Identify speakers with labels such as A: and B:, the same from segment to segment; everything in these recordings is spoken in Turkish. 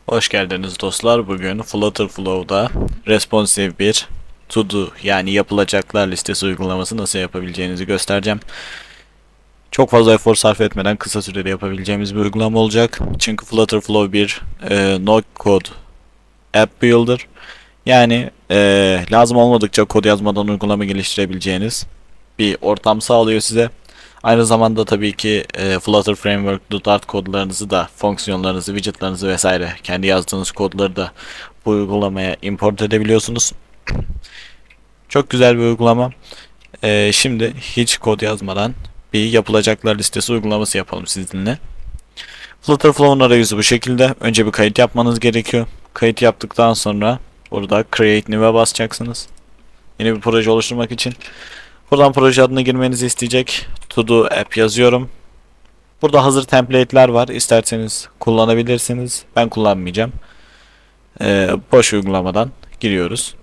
A: Hoş geldiniz dostlar. Bugün Flutter Flow'da responsive bir to do yani yapılacaklar listesi uygulaması nasıl yapabileceğinizi göstereceğim. Çok fazla efor sarf etmeden kısa sürede yapabileceğimiz bir uygulama olacak. Çünkü Flutter Flow bir no code app builder. Yani lazım olmadıkça kod yazmadan uygulama geliştirebileceğiniz bir ortam sağlıyor size. Aynı zamanda tabii ki Flutter Framework, Dart kodlarınızı da, fonksiyonlarınızı, widgetlarınızı vesaire, kendi yazdığınız kodları da bu uygulamaya import edebiliyorsunuz. Çok güzel bir uygulama. Şimdi hiç kod yazmadan bir yapılacaklar listesi uygulaması yapalım sizinle. Flutter Flow'un arayüzü bu şekilde. Önce bir kayıt yapmanız gerekiyor. Kayıt yaptıktan sonra burada Create New'e basacaksınız. Yeni bir proje oluşturmak için. Buradan proje adını girmenizi isteyecek. To do app yazıyorum. Burada hazır template'ler var. İsterseniz kullanabilirsiniz. Ben kullanmayacağım. Boş uygulamadan giriyoruz.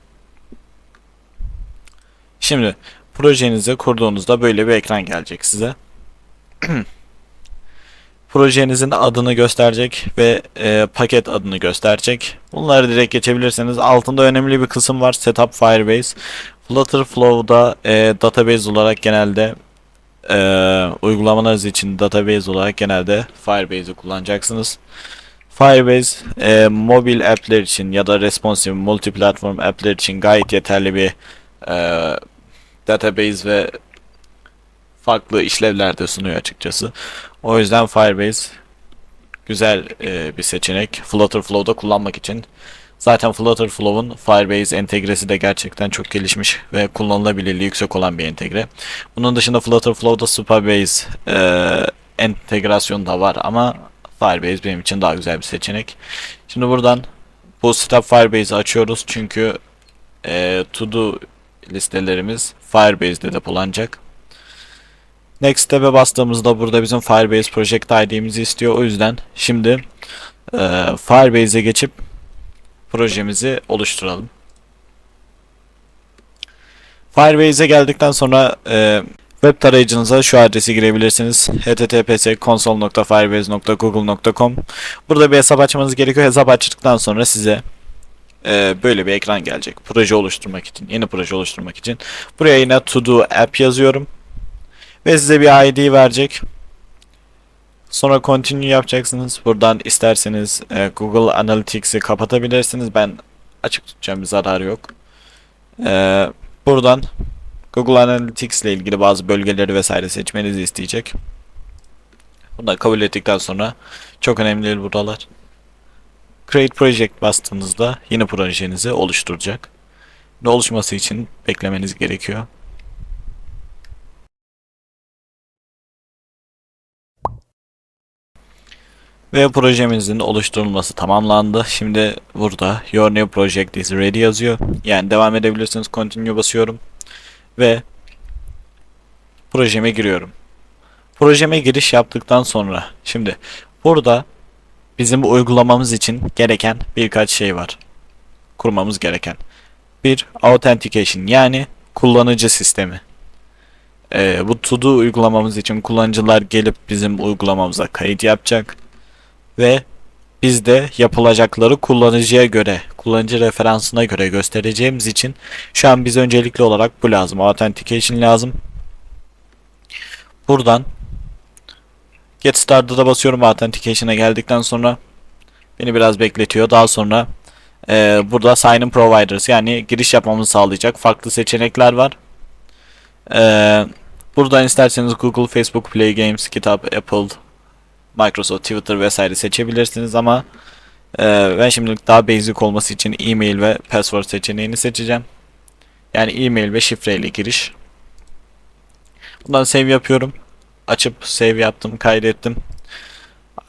A: Şimdi projenizi kurduğunuzda böyle bir ekran gelecek size. Projenizin adını gösterecek ve paket adını gösterecek. Bunları direkt geçebilirsiniz. Altında önemli bir kısım var. Setup Firebase. Flutter Flow'da database olarak genelde uygulamanız için database olarak genelde Firebase'i kullanacaksınız. Firebase mobil app'ler için ya da responsive multi-platform app'ler için gayet yeterli bir e, database ve farklı işlevler de sunuyor açıkçası. O yüzden Firebase güzel bir seçenek Flutter Flow'da kullanmak için. Zaten Flutter Flow'un Firebase entegresi de gerçekten çok gelişmiş ve kullanılabilirliği yüksek olan bir entegre. Bunun dışında Flutter Flow'da Supabase entegrasyonu da var ama Firebase benim için daha güzel bir seçenek. Şimdi buradan bu Stop Firebase'i açıyoruz çünkü to do listelerimiz Firebase'de depolanacak. Next tab'e bastığımızda burada bizim Firebase Project ID'mizi istiyor. O yüzden şimdi Firebase'e geçip projemizi oluşturalım. Firebase'e geldikten sonra web tarayıcınıza şu adresi girebilirsiniz. https://console.firebase.google.com. Burada bir hesap açmanız gerekiyor. Hesap açtıktan sonra size böyle bir ekran gelecek. Proje oluşturmak için, yeni proje oluşturmak için. Buraya yine to do app yazıyorum. Ve size bir ID verecek. Sonra continue yapacaksınız. Buradan isterseniz Google Analytics'i kapatabilirsiniz. Ben açık tutacağım, bir zararı yok. Buradan Google Analytics ile ilgili bazı bölgeleri vesaire seçmenizi isteyecek. Bunları kabul ettikten sonra çok önemli değil buralar. Create Project bastığınızda yeni projenizi oluşturacak. Ve oluşması için beklemeniz gerekiyor. Ve projemizin oluşturulması tamamlandı. Şimdi burada Your new project is ready yazıyor. Yani devam edebilirsiniz. Continue basıyorum. Ve projeme giriyorum. Projeme giriş yaptıktan sonra şimdi burada bizim bu uygulamamız için gereken birkaç şey var. Kurmamız gereken. Bir, authentication yani kullanıcı sistemi. Bu to do uygulamamız için kullanıcılar gelip bizim uygulamamıza kayıt yapacak. Ve biz de yapılacakları kullanıcıya göre, kullanıcı referansına göre göstereceğimiz için şu an bize öncelikli olarak bu lazım. Authentication lazım. Buradan Get Started'a basıyorum. Authentication'a geldikten sonra beni biraz bekletiyor. Daha sonra burada Sign in Providers yani giriş yapmamızı sağlayacak farklı seçenekler var. Buradan isterseniz Google, Facebook, Play Games, GitHub, Apple, Microsoft, Twitter vesaire seçebilirsiniz ama ben şimdilik daha basic olması için e-mail ve password seçeneğini seçeceğim. Yani e-mail ve şifreyle giriş. Bundan save yapıyorum. Açıp save yaptım, kaydettim.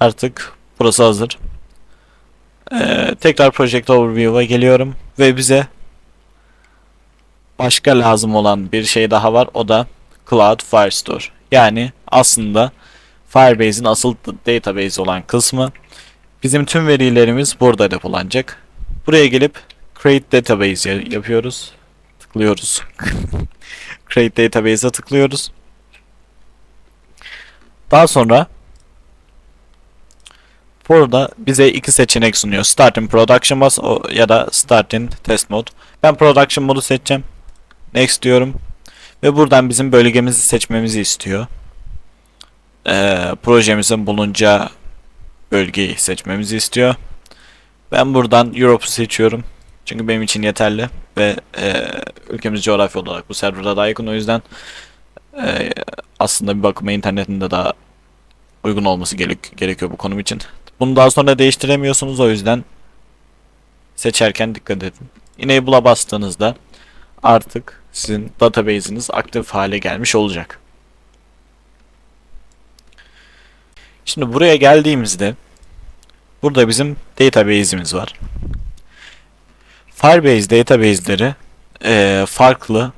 A: Artık burası hazır. Tekrar Project Overview'a geliyorum ve bize başka lazım olan bir şey daha var. O da Cloud Firestore. Yani aslında Firebase'in asıl database olan kısmı. Bizim tüm verilerimiz burada depolanacak. Buraya gelip Create Database yapıyoruz. Tıklıyoruz. Create Database'e tıklıyoruz. Daha sonra Burada bize iki seçenek sunuyor. Start in Production Mode ya da Start in Test Mode. Ben Production modu seçeceğim. Next diyorum. Ve buradan bizim bölgemizi seçmemizi istiyor. Projemizin bulunacağı bölgeyi seçmemizi istiyor. Ben buradan Europe'u seçiyorum. Çünkü benim için yeterli ve ülkemiz coğrafi olarak bu serverda daha yakın. O yüzden aslında bir bakıma internetinde daha uygun olması gerekiyor bu konum için. Bunu daha sonra değiştiremiyorsunuz, o yüzden seçerken dikkat edin. Enable'a bastığınızda artık sizin database'iniz aktif hale gelmiş olacak. Şimdi buraya geldiğimizde burada bizim database'imiz var. Firebase database'leri farklı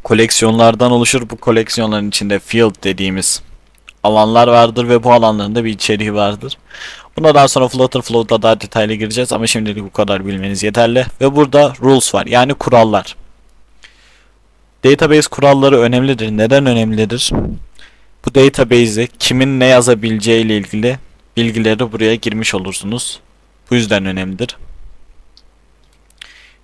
A: koleksiyonlardan oluşur. Bu koleksiyonların içinde field dediğimiz alanlar vardır ve bu alanların da bir içeriği vardır. Buna daha sonra Flutter Flow'da daha detaylı gireceğiz ama şimdilik bu kadar bilmeniz yeterli. Ve burada rules var, yani kurallar. Database kuralları önemlidir. Neden önemlidir? Bu database'e kimin ne yazabileceği ile ilgili bilgileri buraya girmiş olursunuz. Bu yüzden önemlidir.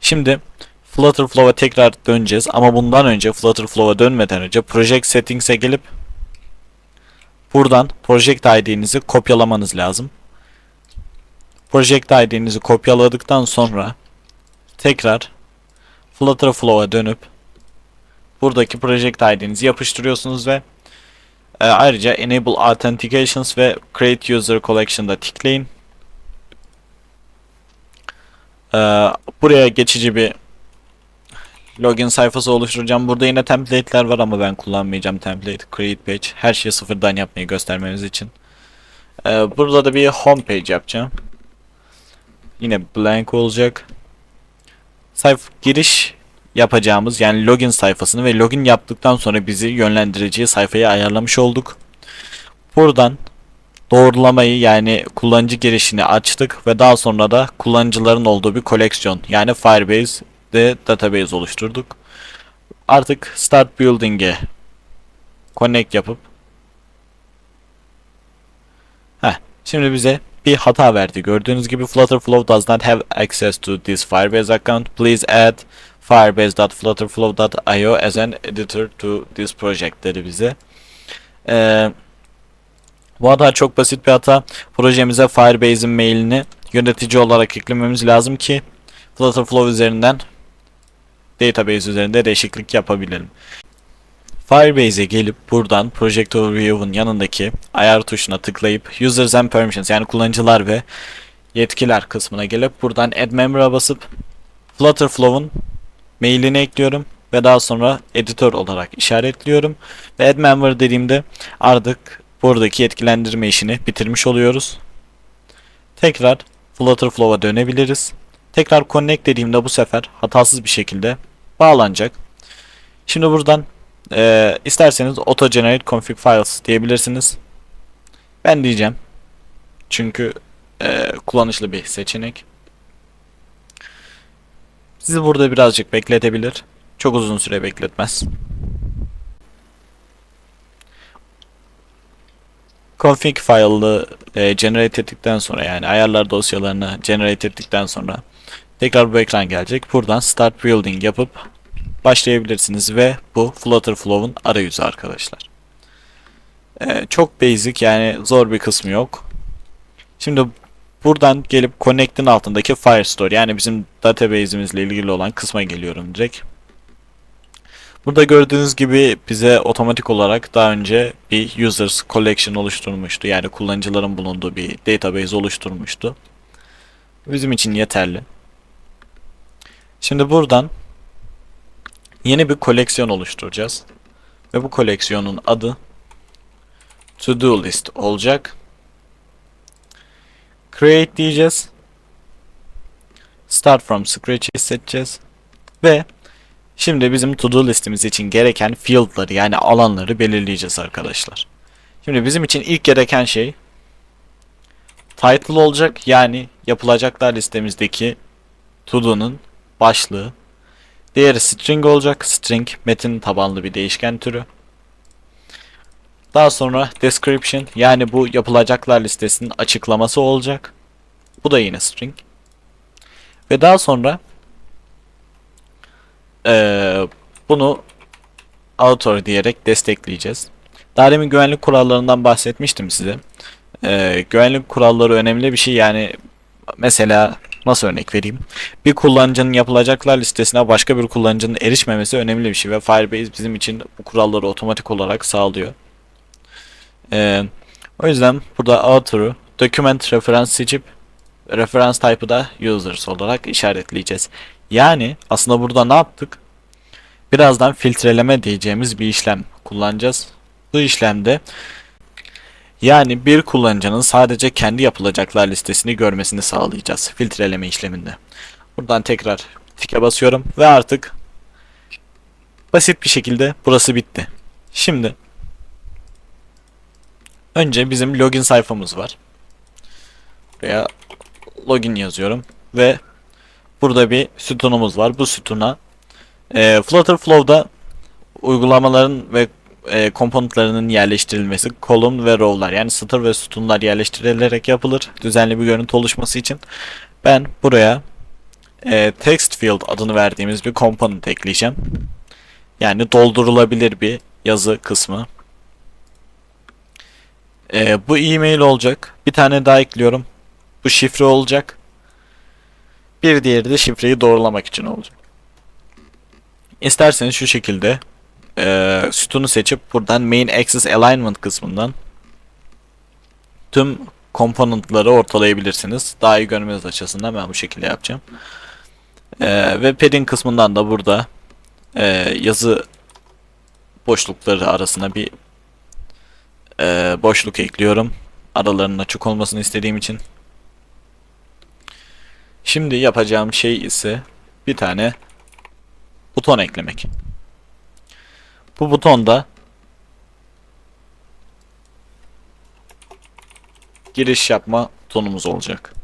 A: Şimdi Flutter Flow'a tekrar döneceğiz ama bundan önce Flutter Flow'a dönmeden önce Project Settings'e gelip buradan Project ID'nizi kopyalamanız lazım. Project ID'nizi kopyaladıktan sonra tekrar Flutter Flow'a dönüp buradaki Project ID'nizi yapıştırıyorsunuz ve ayrıca Enable Authentications ve Create User Collection'da tıklayın. Buraya geçici bir login sayfası oluşturacağım. Burada yine template'ler var ama ben kullanmayacağım template. Create page. Her şeyi sıfırdan yapmayı göstermemiz için. Burada da bir home page yapacağım. Yine blank olacak. Giriş yapacağımız yani login sayfasını ve login yaptıktan sonra bizi yönlendireceği sayfayı ayarlamış olduk. Buradan doğrulamayı yani kullanıcı girişini açtık ve daha sonra da kullanıcıların olduğu bir koleksiyon yani Firebase'de database oluşturduk. Artık Start Building'e connect yapıp şimdi bize bir hata verdi. Gördüğünüz gibi Flutter Flow does not have access to this Firebase account. Please add firebase.flutterflow.io as an editor to this project dedi bize. Bu hata çok basit bir hata. Projemize Firebase'in mailini yönetici olarak eklememiz lazım ki Flutter Flow üzerinden database üzerinde değişiklik yapabilelim. Firebase'e gelip buradan Project Overview'un yanındaki ayar tuşuna tıklayıp Users and Permissions yani kullanıcılar ve yetkiler kısmına gelip buradan Add Member'a basıp Flutter Flow'un mailini ekliyorum ve daha sonra editör olarak işaretliyorum ve Add Member dediğimde artık buradaki yetkilendirme işini bitirmiş oluyoruz. Tekrar Flutter Flow'a dönebiliriz. Tekrar Connect dediğimde bu sefer hatasız bir şekilde bağlanacak. Şimdi buradan isterseniz Auto Generate Config Files diyebilirsiniz. Ben diyeceğim. Çünkü kullanışlı bir seçenek. Sizi burada birazcık bekletebilir. Çok uzun süre bekletmez. Config file'ı generate ettikten sonra yani ayarlar dosyalarını generate ettikten sonra tekrar bu ekran gelecek. Buradan Start Building yapıp başlayabilirsiniz ve bu Flutter Flow'un arayüzü arkadaşlar. Çok basic yani zor bir kısmı yok. Şimdi buradan gelip Connect'in altındaki Firestore yani bizim database'imizle ilgili olan kısma geliyorum direkt. Burada gördüğünüz gibi bize otomatik olarak daha önce bir Users Collection oluşturmuştu. Yani kullanıcıların bulunduğu bir database oluşturmuştu. Bizim için yeterli. Şimdi buradan yeni bir koleksiyon oluşturacağız. Ve bu koleksiyonun adı To Do List olacak. Create diyeceğiz. Start from Scratch'i seçeceğiz. Ve şimdi bizim To Do listimiz için gereken field'ları yani alanları belirleyeceğiz arkadaşlar. Şimdi bizim için ilk gereken şey title olacak yani yapılacaklar listemizdeki To Do'nun başlığı. Diğeri string olacak. String metin tabanlı bir değişken türü. Daha sonra description, yani bu yapılacaklar listesinin açıklaması olacak. Bu da yine string. Ve daha sonra bunu author diyerek destekleyeceğiz. Daha demin güvenlik kurallarından bahsetmiştim size. Güvenlik kuralları önemli bir şey. Yani mesela nasıl örnek vereyim? Bir kullanıcının yapılacaklar listesine başka bir kullanıcının erişmemesi önemli bir şey ve Firebase bizim için bu kuralları otomatik olarak sağlıyor. O yüzden burada author'u document reference seçip reference type'ı da users olarak işaretleyeceğiz. Yani aslında burada ne yaptık? Birazdan filtreleme diyeceğimiz bir işlem kullanacağız. Bu işlemde yani bir kullanıcının sadece kendi yapılacaklar listesini görmesini sağlayacağız filtreleme işleminde. Buradan tekrar tike basıyorum ve artık basit bir şekilde burası bitti. Şimdi önce bizim login sayfamız var. Buraya login yazıyorum ve burada bir sütunumuz var. Bu sütuna Flutter Flow'da uygulamaların ve komponentlerinin yerleştirilmesi, column ve row'lar, yani satır ve sütunlar yerleştirilerek yapılır düzenli bir görüntü oluşması için. Ben buraya text field adını verdiğimiz bir component ekleyeceğim. Yani doldurulabilir bir yazı kısmı. Bu e-mail olacak. Bir tane daha ekliyorum. Bu şifre olacak. Bir diğeri de şifreyi doğrulamak için olacak. İsterseniz şu şekilde sütunu seçip buradan main axis alignment kısmından tüm komponentleri ortalayabilirsiniz. Daha iyi görmeniz açısından ben bu şekilde yapacağım. Ve padding kısmından da burada yazı boşlukları arasına bir boşluk ekliyorum. Aralarının açık olmasını istediğim için. Şimdi yapacağım şey ise bir tane buton eklemek. Bu butonda giriş yapma butonumuz olacak.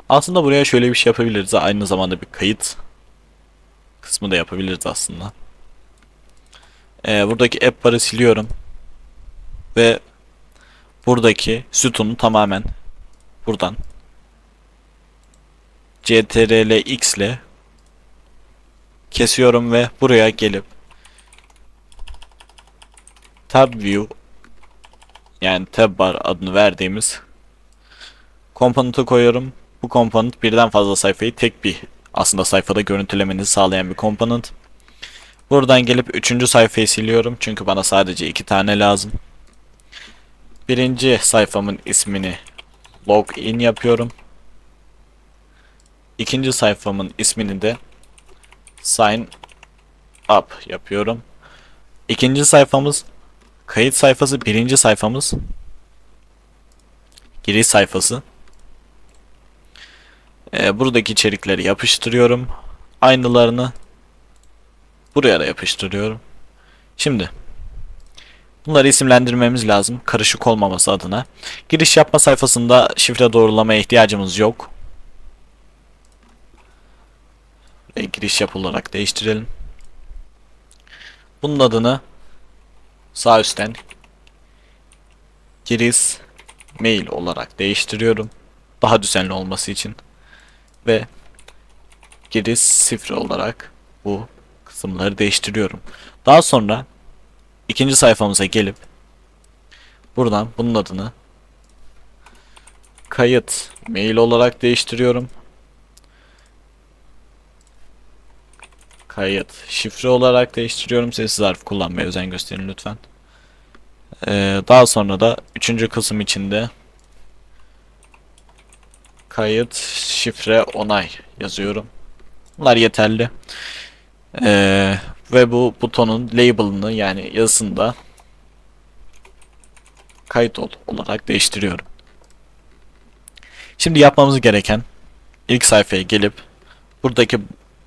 A: Aslında buraya şöyle bir şey yapabiliriz. Aynı zamanda bir kayıt kısmı da yapabiliriz aslında. Buradaki app bar'ı siliyorum. Ve buradaki sütunu tamamen buradan CTRL-X ile kesiyorum ve buraya gelip Tab View, yani Tab Bar adını verdiğimiz komponent'ı koyuyorum. Bu komponent birden fazla sayfayı tek bir aslında sayfada görüntülemenizi sağlayan bir komponent. Buradan gelip 3. sayfayı siliyorum çünkü bana sadece 2 tane lazım. Birinci sayfamın ismini login yapıyorum. İkinci sayfamın ismini de sign up yapıyorum. İkinci sayfamız kayıt sayfası, birinci sayfamız giriş sayfası. Buradaki içerikleri yapıştırıyorum. Aynılarını buraya da yapıştırıyorum. Şimdi bunları isimlendirmemiz lazım, karışık olmaması adına. Giriş yapma sayfasında şifre doğrulamaya ihtiyacımız yok. Giriş yap olarak değiştirelim. Bunun adını sağ üstten giriş mail olarak değiştiriyorum. Daha düzenli olması için. Ve giriş şifre olarak bu kısımları değiştiriyorum. Daha sonra ikinci sayfamıza gelip buradan bunun adını kayıt mail olarak değiştiriyorum. Kayıt şifre olarak değiştiriyorum. Sessiz harf kullanmaya özen gösterin lütfen. Daha sonra da üçüncü kısım içinde kayıt şifre onay yazıyorum. Bunlar yeterli. Ve bu butonun label'ını, yani yazısını da kayıt ol olarak değiştiriyorum. Şimdi yapmamız gereken ilk sayfaya gelip buradaki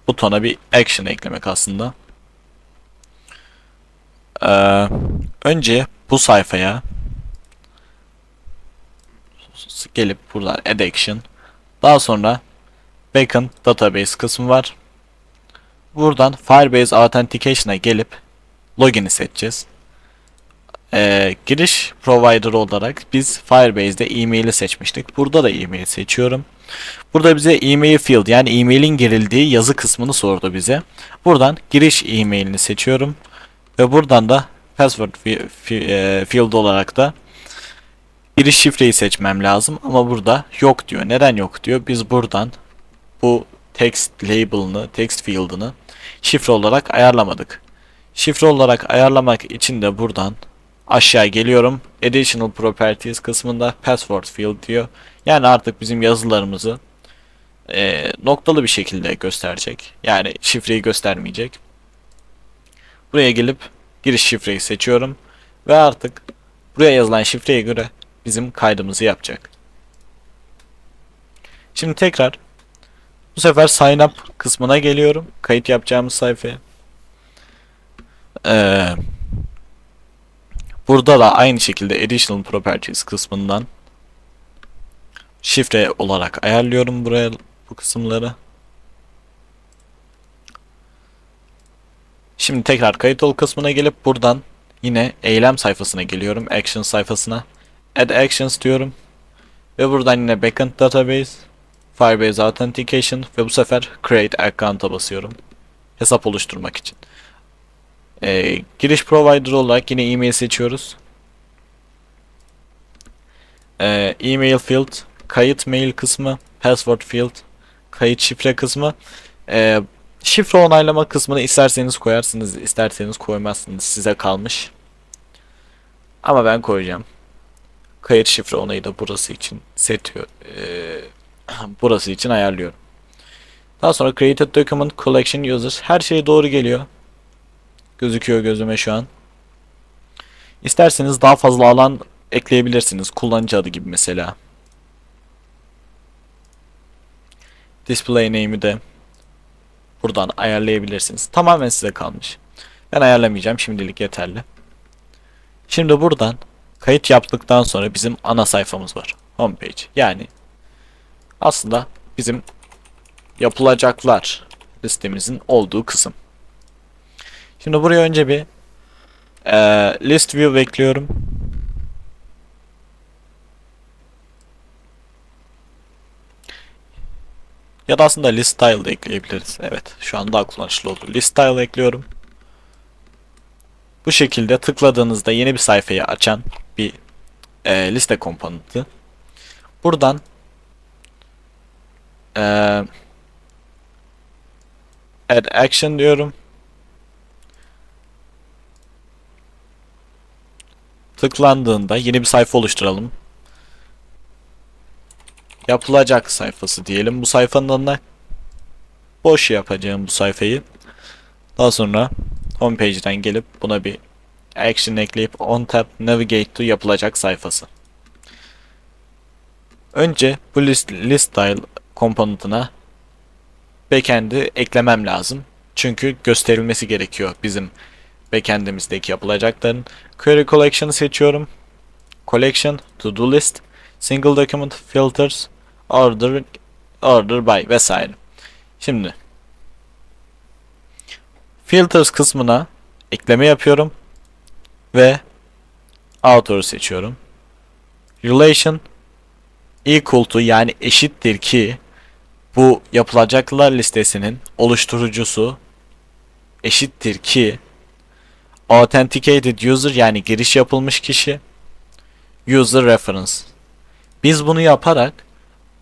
A: butona bir action eklemek aslında. Önce bu sayfaya gelip buradan add action, daha sonra backend database kısmı var. buradan Firebase Authentication'a gelip login'i seçeceğiz. Giriş provider olarak biz Firebase'de e-mail'i seçmiştik. Burada da e-mail seçiyorum. Burada bize e-mail field yani e-mail'in girildiği yazı kısmını sordu bize. Buradan giriş e-mailini seçiyorum. Ve buradan da password field olarak da giriş şifreyi seçmem lazım. Ama burada yok diyor. Neden yok diyor? Biz buradan bu text label'ını, text field'ını şifre olarak ayarlamadık. Şifre olarak ayarlamak için de buradan aşağı geliyorum. Additional Properties kısmında Password Field diyor. Yani artık bizim yazılarımızı noktalı bir şekilde gösterecek. Yani şifreyi göstermeyecek. Buraya gelip giriş şifreyi seçiyorum. Ve artık buraya yazılan şifreye göre bizim kaydımızı yapacak. Şimdi tekrar bu sefer Sign Up kısmına geliyorum. Kayıt yapacağımız sayfaya. Burada da aynı şekilde Additional Properties kısmından şifre olarak ayarlıyorum buraya bu kısımları. Şimdi tekrar kayıt ol kısmına gelip buradan yine eylem sayfasına geliyorum. Action sayfasına. Add Actions diyorum. Ve buradan yine Backend Database, Firebase Authentication ve bu sefer Create Account'a basıyorum. Hesap oluşturmak için. Giriş provider olarak yine e-mail seçiyoruz. E-mail field, kayıt mail kısmı, password field, kayıt şifre kısmı. Şifre onaylama kısmını isterseniz koyarsınız, isterseniz koymazsınız. Size kalmış. Ama ben koyacağım. Kayıt şifre onayı da burası için setiyor. Burası için ayarlıyorum. Daha sonra Created Document Collection Users. Her şey doğru geliyor. Gözüküyor gözüme şu an. İsterseniz daha fazla alan ekleyebilirsiniz. Kullanıcı adı gibi mesela. Display name'i de buradan ayarlayabilirsiniz. Tamamen size kalmış. Ben ayarlamayacağım. Şimdilik yeterli. Şimdi buradan kayıt yaptıktan sonra bizim ana sayfamız var. Homepage. Yani aslında bizim yapılacaklar listemizin olduğu kısım. Şimdi buraya önce bir list view ekliyorum. Ya da aslında list style da ekleyebiliriz. Evet, şu an daha kullanışlı oldu. List style ekliyorum. Bu şekilde tıkladığınızda yeni bir sayfayı açan bir liste komponenti. Buradan add action diyorum. Tıklandığında yeni bir sayfa oluşturalım. Yapılacak sayfası diyelim. Bu sayfanın adına boş yapacağım bu sayfayı. Daha sonra homepage'den gelip buna bir action ekleyip on tap navigate to yapılacak sayfası. Önce bu list style komponentine backend'i eklemem lazım. Çünkü gösterilmesi gerekiyor bizim backend'imizdeki yapılacakların. Query collection'ı seçiyorum. Collection, to do list, single document, filters, order by vesaire. Şimdi filters kısmına ekleme yapıyorum ve author seçiyorum. Relation equal to yani eşittir ki bu yapılacaklar listesinin oluşturucusu eşittir ki authenticated user yani giriş yapılmış kişi user reference. Biz bunu yaparak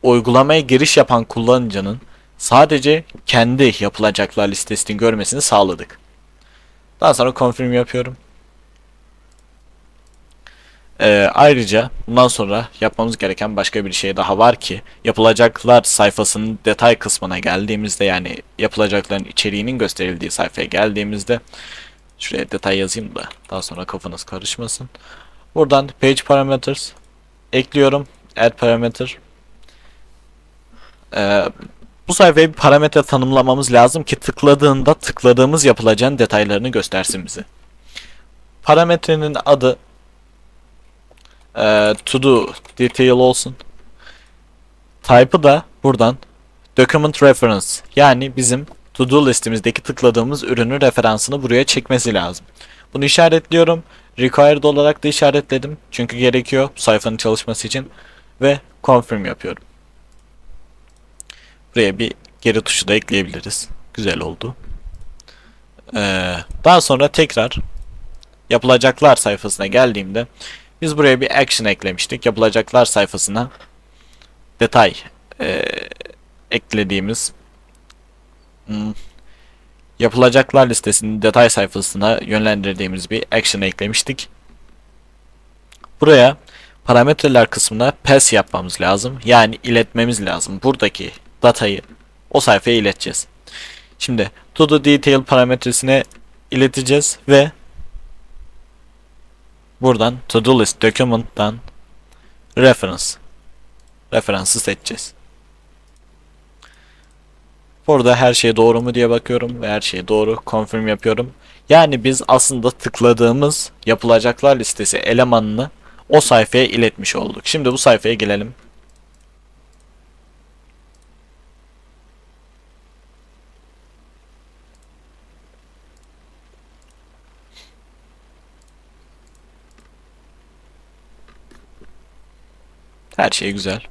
A: uygulamaya giriş yapan kullanıcının sadece kendi yapılacaklar listesini görmesini sağladık. Daha sonra confirm yapıyorum. Ayrıca bundan sonra yapmamız gereken başka bir şey daha var ki yapılacaklar sayfasının detay kısmına geldiğimizde yani yapılacakların içeriğinin gösterildiği sayfaya geldiğimizde şuraya detay yazayım da daha sonra kafanız karışmasın. Buradan page parameters ekliyorum. Add parameter. Bu sayfaya bir parametre tanımlamamız lazım ki tıkladığında tıkladığımız yapılacağın detaylarını göstersin bize. Parametrenin adı to do detail olsun. Type'ı da buradan document reference yani bizim to do listemizdeki tıkladığımız ürünün referansını buraya çekmesi lazım. Bunu işaretliyorum. Required olarak da işaretledim. Çünkü gerekiyor bu sayfanın çalışması için. Ve confirm yapıyorum. Buraya bir geri tuşu da ekleyebiliriz. Güzel oldu. Daha sonra tekrar yapılacaklar sayfasına geldiğimde biz buraya bir action eklemiştik. Yapılacaklar sayfasına detay eklediğimiz yapılacaklar listesinin detay sayfasına yönlendirdiğimiz bir action eklemiştik. Buraya parametreler kısmına pass yapmamız lazım. Yani iletmemiz lazım. Buradaki datayı o sayfaya ileteceğiz. Şimdi to do detail parametresine ileteceğiz ve buradan to do list document'tan referansı seçeceğiz. Burada her şey doğru mu diye bakıyorum ve her şey doğru. Confirm yapıyorum. Yani biz aslında tıkladığımız yapılacaklar listesi elemanını o sayfaya iletmiş olduk. Şimdi bu sayfaya gelelim. Her şey güzel.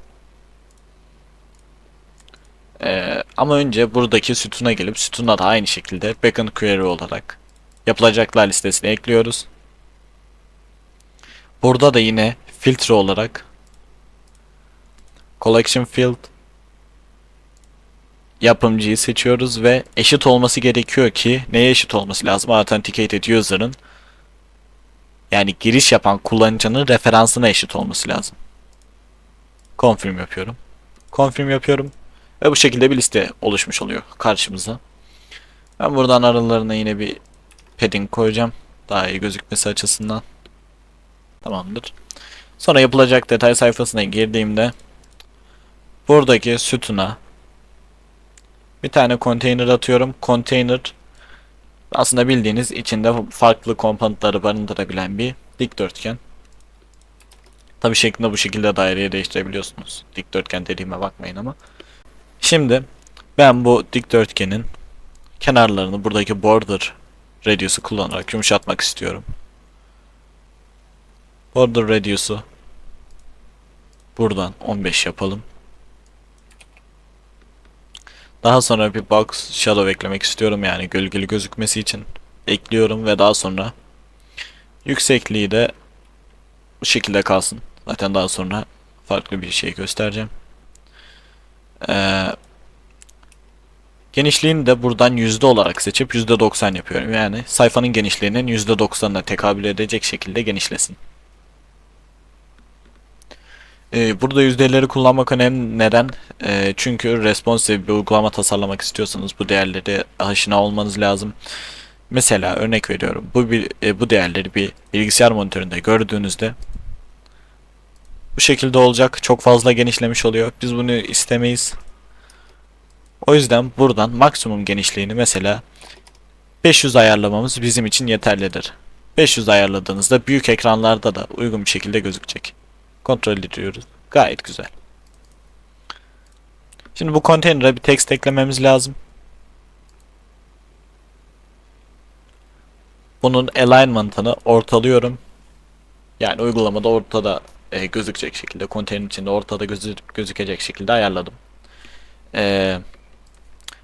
A: Ama önce buradaki sütuna gelip sütuna da aynı şekilde backend query olarak yapılacaklar listesine ekliyoruz. Burada da yine filtre olarak collection field yapımcıyı seçiyoruz ve eşit olması gerekiyor ki neye eşit olması lazım? Authenticated user'ın yani giriş yapan kullanıcının referansına eşit olması lazım. Confirm yapıyorum. Confirm yapıyorum. Ve bu şekilde bir liste oluşmuş oluyor karşımıza. Ben buradan aralarına yine bir padding koyacağım. Daha iyi gözükmesi açısından. Tamamdır. Sonra yapılacak detay sayfasına girdiğimde buradaki sütuna bir tane container atıyorum. Container aslında bildiğiniz içinde farklı komponentleri barındırabilen bir dikdörtgen. Tabi şeklinde bu şekilde daireye değiştirebiliyorsunuz. Dikdörtgen dediğime bakmayın ama. Şimdi ben bu dikdörtgenin kenarlarını buradaki border radius'u kullanarak yumuşatmak istiyorum. Border radius'u buradan 15 yapalım. Daha sonra bir box shadow eklemek istiyorum, yani gölgeli gözükmesi için ekliyorum ve daha sonra yüksekliği de bu şekilde kalsın. Zaten daha sonra farklı bir şey göstereceğim. Genişliğini de buradan yüzde olarak seçip %90 yapıyorum. Yani sayfanın genişliğinin %90'ına tekabül edecek şekilde genişlesin. Burada yüzdeleri kullanmak önemli. Neden? Çünkü responsive bir uygulama tasarlamak istiyorsanız bu değerleri aşina olmanız lazım. Mesela örnek veriyorum. Bu değerleri bir bilgisayar monitöründe gördüğünüzde bu şekilde olacak. Çok fazla genişlemiş oluyor. Biz bunu istemeyiz. O yüzden buradan maksimum genişliğini mesela 500 ayarlamamız bizim için yeterlidir. 500 ayarladığınızda büyük ekranlarda da uygun bir şekilde gözükecek. Kontrol ediyoruz. Gayet güzel. Şimdi bu konteyner'a bir text eklememiz lazım. Bunun alignment'ını ortalıyorum. Yani uygulamada ortada gözükecek şekilde, konteyner içinde ortada gözükecek şekilde ayarladım.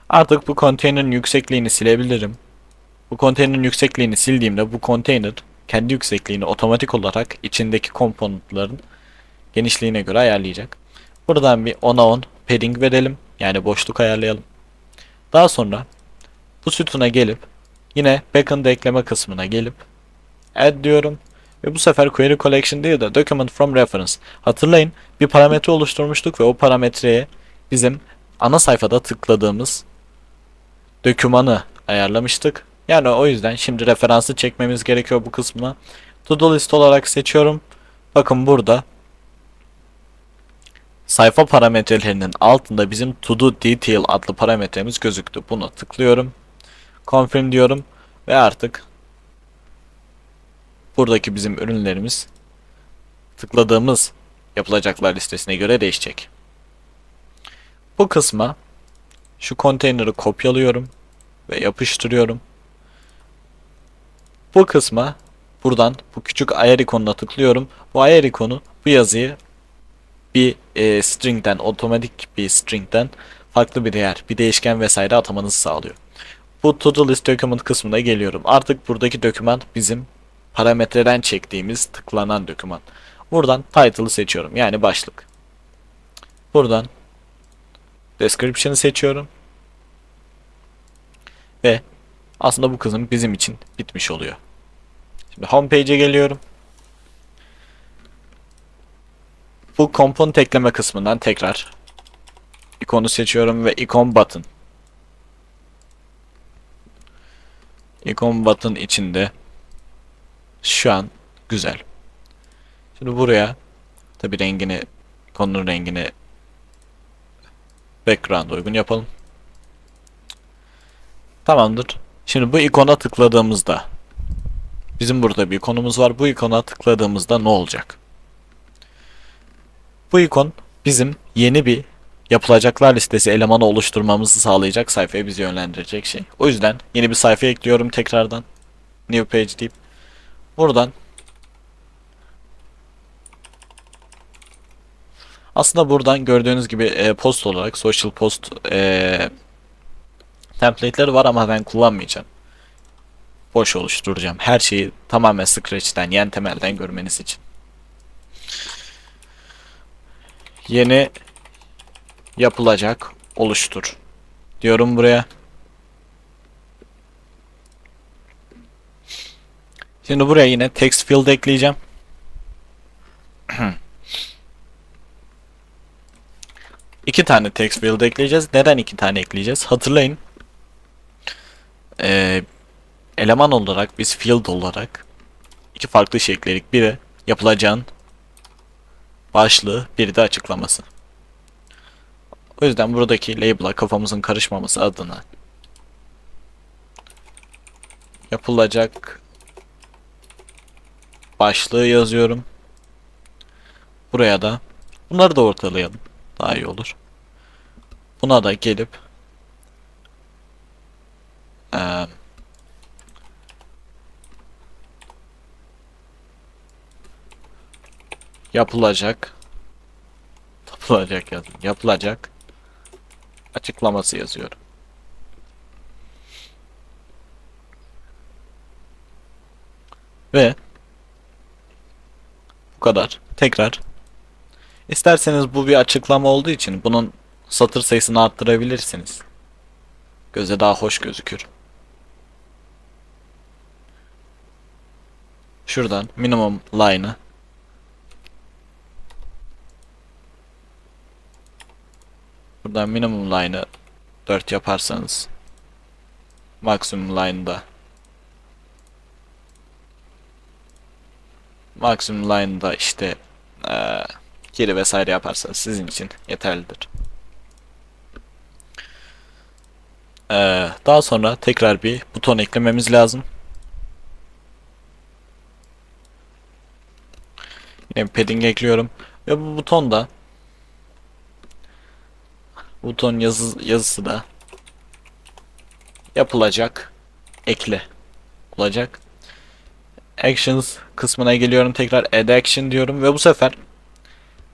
A: Artık bu konteynerin yüksekliğini silebilirim. Bu konteynerin yüksekliğini sildiğimde bu konteyner kendi yüksekliğini otomatik olarak içindeki komponentlerin genişliğine göre ayarlayacak. Buradan bir 10'a 10 padding verelim. Yani boşluk ayarlayalım. Daha sonra bu sütuna gelip yine backend ekleme kısmına gelip add diyorum. Ve bu sefer query collection değil de document from reference. Hatırlayın, bir parametre oluşturmuştuk ve o parametreye bizim ana sayfada tıkladığımız dokümanı ayarlamıştık. Yani o yüzden şimdi referansı çekmemiz gerekiyor bu kısmına. To do list olarak seçiyorum. Bakın burada sayfa parametrelerinin altında bizim to do detail adlı parametremiz gözüktü. Buna tıklıyorum. Confirm diyorum ve artık buradaki bizim ürünlerimiz tıkladığımız yapılacaklar listesine göre değişecek. Bu kısma şu konteyneri kopyalıyorum ve yapıştırıyorum. Bu kısma buradan bu küçük ayar ikonuna tıklıyorum. Bu ayar ikonu bu yazıyı bir string'den, otomatik bir string'den farklı bir değer, bir değişken vesaire atamanızı sağlıyor. Bu to-do list document kısmına geliyorum. Artık buradaki doküman bizim parametreden çektiğimiz tıklanan doküman. Buradan title'ı seçiyorum. Yani başlık. Buradan description'ı seçiyorum. Ve aslında bu kısım bizim için bitmiş oluyor. Şimdi homepage'e geliyorum. Bu component ekleme kısmından tekrar ikonu seçiyorum ve icon button. Icon button içinde şu an güzel. Şimdi buraya tabi rengini, ikonun rengini background uygun yapalım. Tamamdır. Şimdi bu ikona tıkladığımızda bizim burada bir ikonumuz var. Bu ikona tıkladığımızda ne olacak? Bu ikon bizim yeni bir yapılacaklar listesi elemanı oluşturmamızı sağlayacak sayfaya bizi yönlendirecek şey. O yüzden yeni bir sayfa ekliyorum tekrardan. New page deyip buradan aslında buradan gördüğünüz gibi post olarak social post template'leri var ama ben kullanmayacağım. Boş oluşturacağım. Her şeyi tamamen Scratch'ten, yani temelden görmeniz için. Yeni yapılacak oluştur diyorum buraya. Şimdi buraya yine text field ekleyeceğim. İki tane text field ekleyeceğiz. Neden iki tane ekleyeceğiz? Hatırlayın. Eleman olarak biz field olarak iki farklı şey ekledik. Biri yapılacağın başlığı, biri de açıklaması. O yüzden buradaki label'a kafamızın karışmaması adına yapılacak başlığı yazıyorum. Buraya da bunları da ortalayalım. Daha iyi olur. Buna da gelip yapılacak yapılacak açıklaması yazıyorum. Ve bu kadar. Tekrar İsterseniz bu bir açıklama olduğu için bunun satır sayısını arttırabilirsiniz. Göze daha hoş gözükür. Şuradan minimum line'ı buradan minimum line'ı 4 yaparsanız maksimum line'da işte geri vesaire yaparsanız sizin için yeterlidir. Daha sonra tekrar bir buton eklememiz lazım. Yine bir padding ekliyorum ve bu buton yazısı da yapılacak ekle olacak. Actions kısmına geliyorum, tekrar add action diyorum ve bu sefer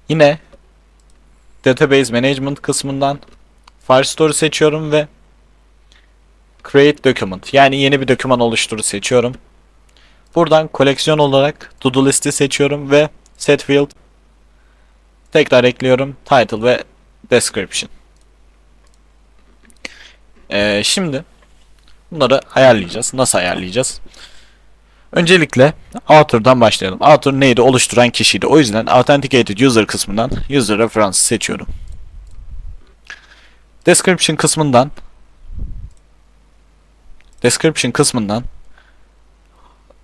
A: yine database management kısmından Firestore seçiyorum ve create document, yani yeni bir doküman oluştur seçiyorum. Buradan koleksiyon olarak to do listi seçiyorum ve set field tekrar ekliyorum, title ve description. Şimdi bunları ayarlayacağız. Nasıl ayarlayacağız? Öncelikle author'dan başlayalım. Author neydi? Oluşturan kişiydi. O yüzden authenticated user kısmından user reference seçiyorum. Description kısmından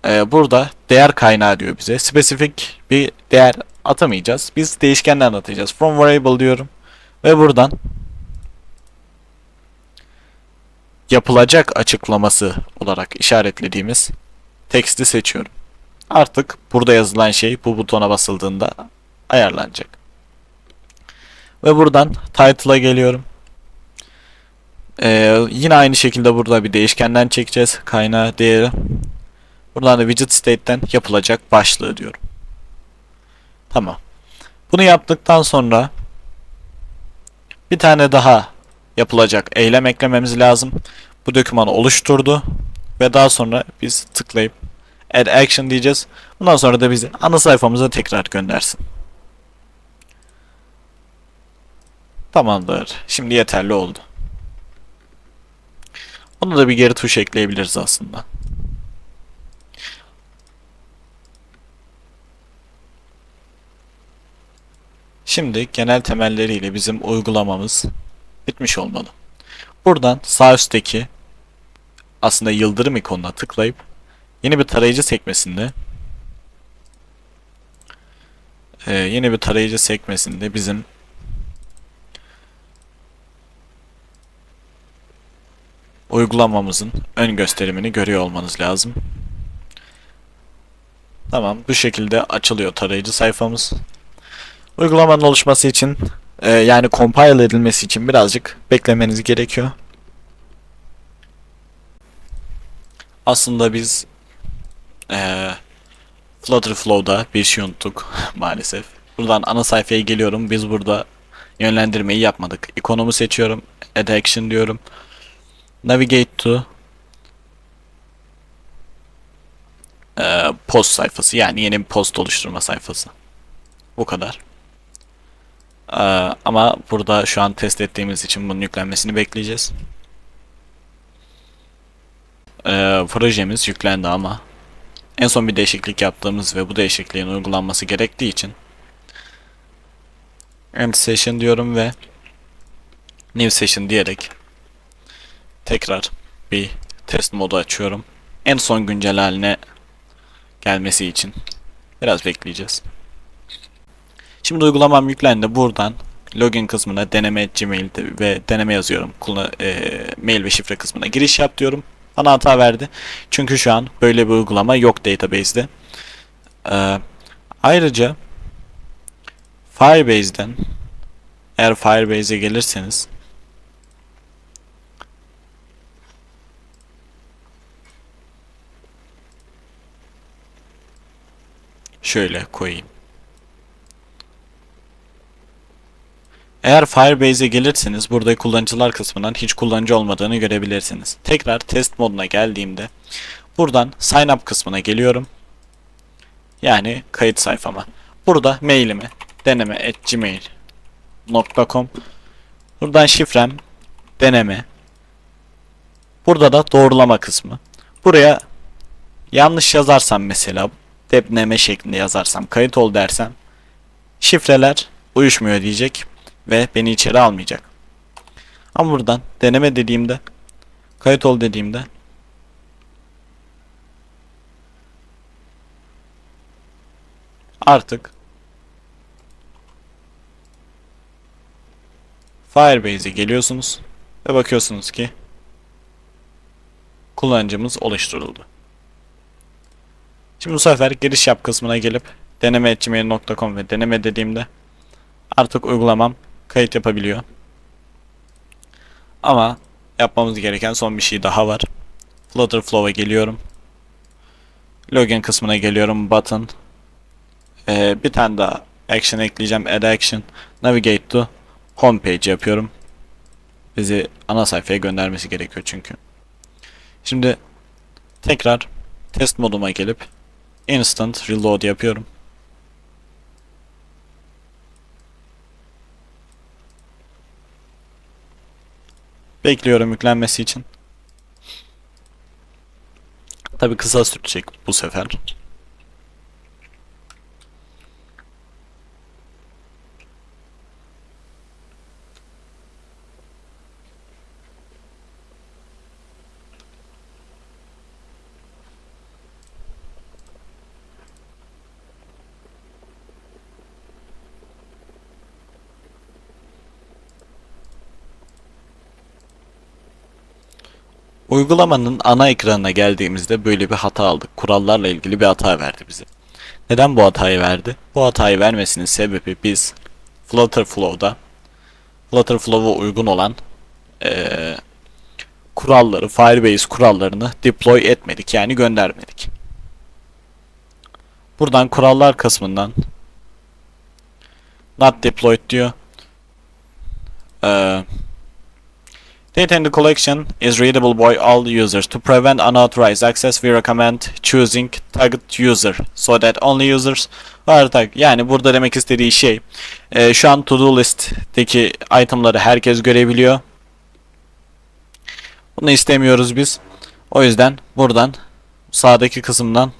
A: burada değer kaynağı diyor bize. Spesifik bir değer atamayacağız. Biz değişkenler atacağız. From variable diyorum. Ve buradan yapılacak açıklaması olarak işaretlediğimiz teksti seçiyorum. Artık burada yazılan şey bu butona basıldığında ayarlanacak. Ve buradan title'a geliyorum. Yine aynı şekilde burada bir değişkenden çekeceğiz kaynağı değeri. Buradan da widget state'ten yapılacak başlığı diyorum. Tamam. Bunu yaptıktan sonra bir tane daha yapılacak eylem eklememiz lazım. Bu dokümanı oluşturdu ve daha sonra biz tıklayıp add action diyeceğiz. Bundan sonra da bizi ana sayfamıza tekrar göndersin. Tamamdır. Şimdi yeterli oldu. Onu da bir geri tuş ekleyebiliriz aslında. Şimdi genel temelleriyle bizim uygulamamız bitmiş olmalı. Buradan sağ üstteki aslında yıldırım ikonuna tıklayıp yeni bir tarayıcı sekmesinde bizim uygulamamızın ön gösterimini görüyor olmanız lazım. Tamam, bu şekilde açılıyor tarayıcı sayfamız. Uygulamanın oluşması için yani compile edilmesi için birazcık beklemeniz gerekiyor. Aslında biz Flutterflow'da bir şey unuttuk maalesef. Buradan ana sayfaya geliyorum. Biz burada yönlendirmeyi yapmadık. İkonumu seçiyorum. Add action diyorum. Navigate to post sayfası. Yani yeni bir post oluşturma sayfası. Bu kadar. Ama burada şu an test ettiğimiz için bunun yüklenmesini bekleyeceğiz. Projemiz yüklendi ama en son bir değişiklik yaptığımız ve bu değişikliğin uygulanması gerektiği için end session diyorum ve new session diyerek tekrar bir test modu açıyorum. En son güncel haline gelmesi için biraz bekleyeceğiz. Şimdi uygulamam yüklendi. Buradan login kısmına deneme Gmail ve deneme yazıyorum. Mail ve şifre kısmına giriş yap diyorum. Bana hata verdi. Çünkü şu an böyle bir uygulama yok database'de. Ayrıca Firebase'den eğer Firebase'e gelirseniz şöyle koyayım. Eğer Firebase'e gelirseniz burada kullanıcılar kısmından hiç kullanıcı olmadığını görebilirsiniz. Tekrar test moduna geldiğimde buradan sign up kısmına geliyorum. Yani kayıt sayfama. Burada mailimi deneme@gmail.com. Buradan şifrem deneme. Burada da doğrulama kısmı. Buraya yanlış yazarsam mesela deneme şeklinde yazarsam kayıt ol dersem şifreler uyuşmuyor diyecek ve beni içeri almayacak. Ama buradan deneme dediğimde kayıt ol dediğimde artık Firebase'e geliyorsunuz ve bakıyorsunuz ki kullanıcımız oluşturuldu. Şimdi bu sefer giriş yap kısmına gelip deneme@gmail.com ve deneme dediğimde artık uygulamam kayıt yapabiliyor. Ama yapmamız gereken son bir şey daha var. Flutterflow'a geliyorum. Login kısmına geliyorum. Button. Bir tane daha action ekleyeceğim. Add action. Navigate to homepage yapıyorum. Bizi ana sayfaya göndermesi gerekiyor çünkü. Şimdi tekrar test moduma gelip instant reload yapıyorum. Bekliyorum yüklenmesi için. Tabi kısa sürecek bu sefer. Uygulamanın ana ekranına geldiğimizde böyle bir hata aldık. Kurallarla ilgili bir hata verdi bize. Neden bu hatayı verdi? Bu hatayı vermesinin sebebi biz Flutterflow'da Flutterflow'a uygun olan kuralları, Firebase kurallarını deploy etmedik, yani göndermedik. Buradan kurallar kısmından not deployed diyor. Data in the collection is readable by all users. To prevent unauthorized access, we recommend choosing tagged user so that only users are tagged. Yani burada demek istediği şey, şu an to-do list'teki itemları herkes görebiliyor. Bunu istemiyoruz biz. O yüzden buradan sağdaki kısımdan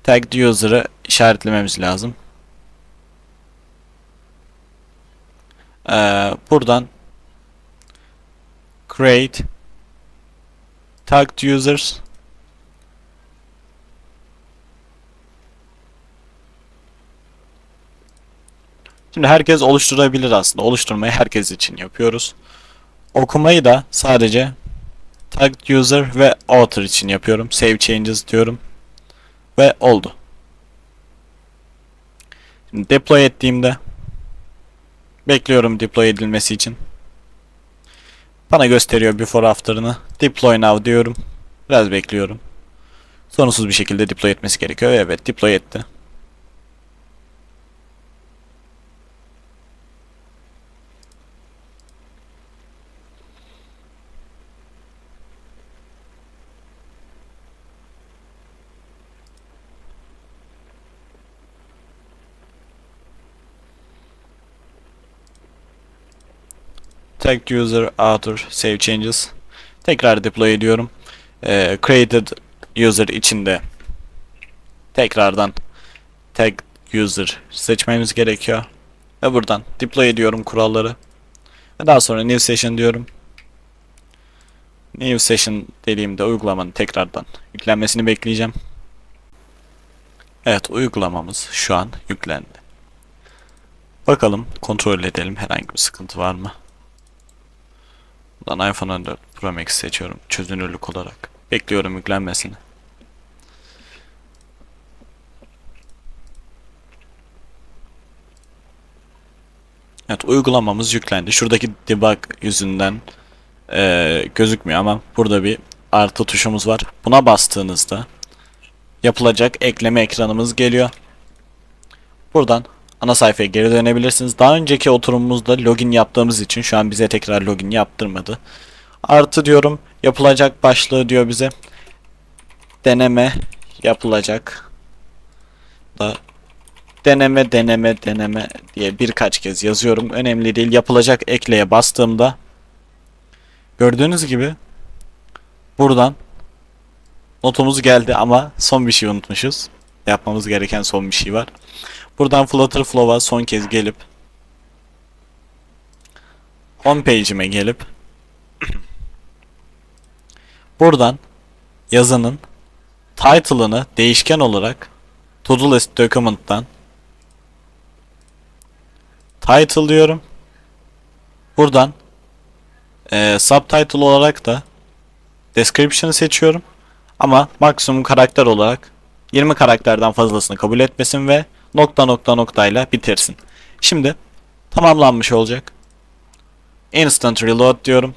A: tagged user'ı işaretlememiz lazım. Buradan create tagged users şimdi herkes oluşturabilir aslında. Oluşturmayı herkes için yapıyoruz. Okumayı da sadece tagged user ve author için yapıyorum. Save changes diyorum. Ve oldu. Şimdi deploy ettiğimde bekliyorum deploy edilmesi için. Bana gösteriyor before after'ını. Deploy now diyorum. Biraz bekliyorum. Sorunsuz bir şekilde deploy etmesi gerekiyor. Evet, deploy etti. Tagged user, author, save changes. Tekrar deploy ediyorum. Created user içinde tekrardan tagged user seçmemiz gerekiyor. Ve buradan deploy ediyorum kuralları. Ve daha sonra new session diyorum. New session dediğimde uygulamanın tekrardan yüklenmesini bekleyeceğim. Evet, uygulamamız şu an yüklendi. Bakalım, kontrol edelim herhangi bir sıkıntı var mı? Buradan iPhone 14 Pro Max seçiyorum çözünürlük olarak. Bekliyorum yüklenmesini. Evet, uygulamamız yüklendi. Şuradaki debug yüzünden gözükmüyor ama burada bir artı tuşumuz var. Buna bastığınızda yapılacak ekleme ekranımız geliyor. Buradan ana sayfaya geri dönebilirsiniz. Daha önceki oturumumuzda login yaptığımız için şu an bize tekrar login yaptırmadı. Artı diyorum, yapılacak başlığı diyor bize. Deneme yapılacak. Da deneme diye birkaç kez yazıyorum. Önemli değil. Yapılacak ekleye bastığımda gördüğünüz gibi buradan notumuz geldi ama son bir şey unutmuşuz. Yapmamız gereken son bir şey var. Buradan Flutter Flow'a son kez gelip home page'ime gelip buradan yazının title'ını değişken olarak to-do list document'tan title diyorum. Buradan subtitle olarak da description'ı seçiyorum. Ama maksimum karakter olarak 20 karakterden fazlasını kabul etmesin ve nokta bitirsin. Şimdi tamamlanmış olacak. Instant reload diyorum.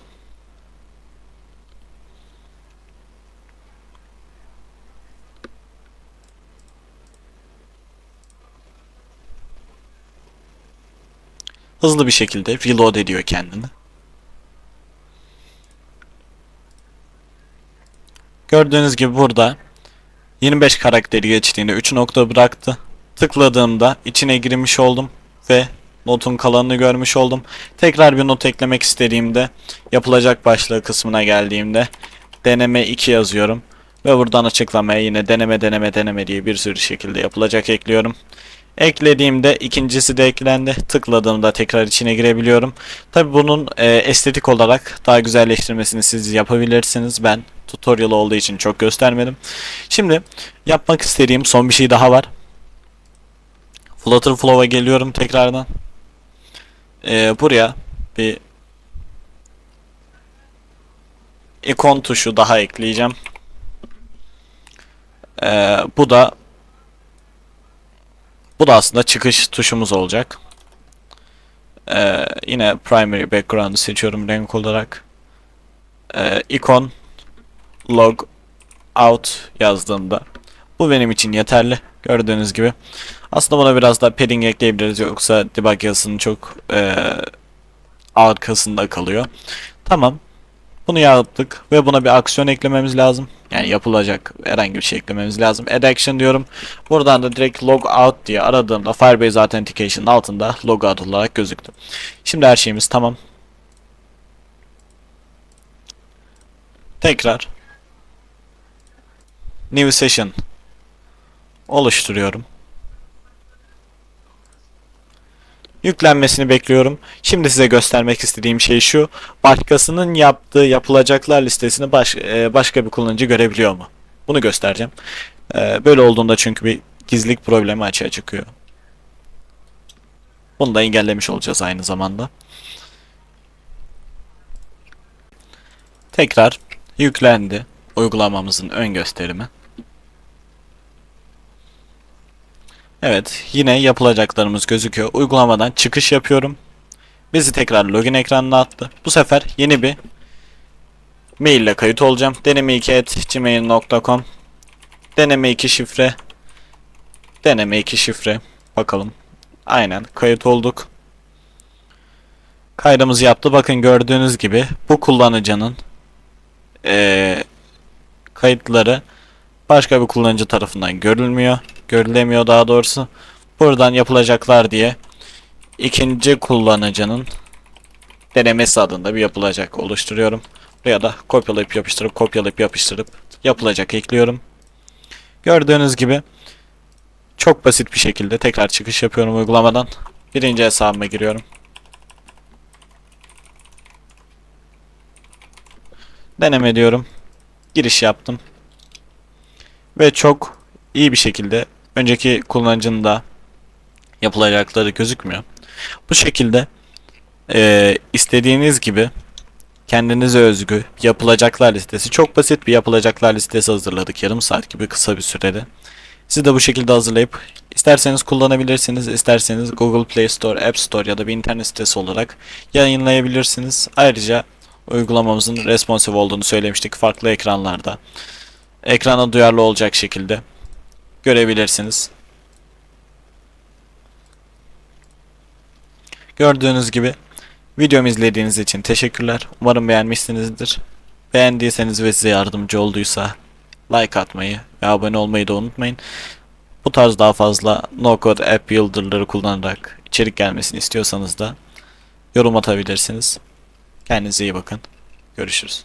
A: Hızlı bir şekilde reload ediyor kendini. Gördüğünüz gibi burada 25 karakteri geçtiğinde 3 nokta bıraktı. Tıkladığımda içine girmiş oldum ve notun kalanını görmüş oldum. Tekrar bir not eklemek istediğimde yapılacak başlığı kısmına geldiğimde deneme 2 yazıyorum. Ve buradan açıklamaya yine deneme diye bir sürü şekilde yapılacak ekliyorum. Eklediğimde ikincisi de eklendi. Tıkladığımda tekrar içine girebiliyorum. Tabi bunun estetik olarak daha güzelleştirmesini siz yapabilirsiniz. Ben tutorial olduğu için çok göstermedim. Şimdi yapmak istediğim son bir şey daha var. Flutter Flow'a geliyorum tekrardan. Buraya bir ikon tuşu daha ekleyeceğim. Bu da aslında çıkış tuşumuz olacak. Yine primary background'ı seçiyorum renk olarak. ikon log out yazdığımda bu benim için yeterli. Gördüğünüz gibi. Aslında buna biraz daha padding ekleyebiliriz, yoksa debug yazısının çok arkasında kalıyor. Tamam. Bunu yaptık ve buna bir aksiyon eklememiz lazım. Yani yapılacak herhangi bir şey eklememiz lazım. Add action diyorum. Buradan da direkt log out diye aradığımda Firebase Authentication'ın altında log out olarak gözüktü. Şimdi her şeyimiz tamam. Tekrar new session oluşturuyorum. Yüklenmesini bekliyorum. Şimdi size göstermek istediğim şey şu. Başkasının yaptığı yapılacaklar listesini başka bir kullanıcı görebiliyor mu? Bunu göstereceğim. Böyle olduğunda çünkü bir gizlilik problemi açığa çıkıyor. Bunu da engellemiş olacağız aynı zamanda. Tekrar yüklendi uygulamamızın ön gösterimi. Evet, yine yapılacaklarımız gözüküyor. Uygulamadan çıkış yapıyorum. Bizi tekrar login ekranına attı. Bu sefer yeni bir mail ile kayıt olacağım. deneme2@gmail.com deneme2 şifre deneme2 şifre bakalım. Aynen kayıt olduk. Kaydımızı yaptı. Bakın gördüğünüz gibi bu kullanıcının kayıtları başka bir kullanıcı tarafından görülmüyor. Görülemiyor daha doğrusu. Buradan yapılacaklar diye ikinci kullanıcının denemesi adında bir yapılacak oluşturuyorum. Buraya da kopyalayıp yapıştırıp yapılacak ekliyorum. Gördüğünüz gibi çok basit bir şekilde tekrar çıkış yapıyorum uygulamadan. Birinci hesabıma giriyorum. Deneme diyorum. Giriş yaptım. Ve çok iyi bir şekilde önceki kullanıcının da yapılacakları gözükmüyor. Bu şekilde istediğiniz gibi kendinize özgü yapılacaklar listesi, çok basit bir yapılacaklar listesi hazırladık yarım saat gibi kısa bir sürede. Siz de bu şekilde hazırlayıp isterseniz kullanabilirsiniz, isterseniz Google Play Store, App Store ya da bir internet sitesi olarak yayınlayabilirsiniz. Ayrıca uygulamamızın responsive olduğunu söylemiştik, farklı ekranlarda ekrana duyarlı olacak şekilde görebilirsiniz. Gördüğünüz gibi videomu izlediğiniz için teşekkürler. Umarım beğenmişsinizdir. Beğendiyseniz ve size yardımcı olduysa like atmayı ve abone olmayı da unutmayın. Bu tarz daha fazla no code app builder'ları kullanarak içerik gelmesini istiyorsanız da yorum atabilirsiniz. Kendinize iyi bakın. Görüşürüz.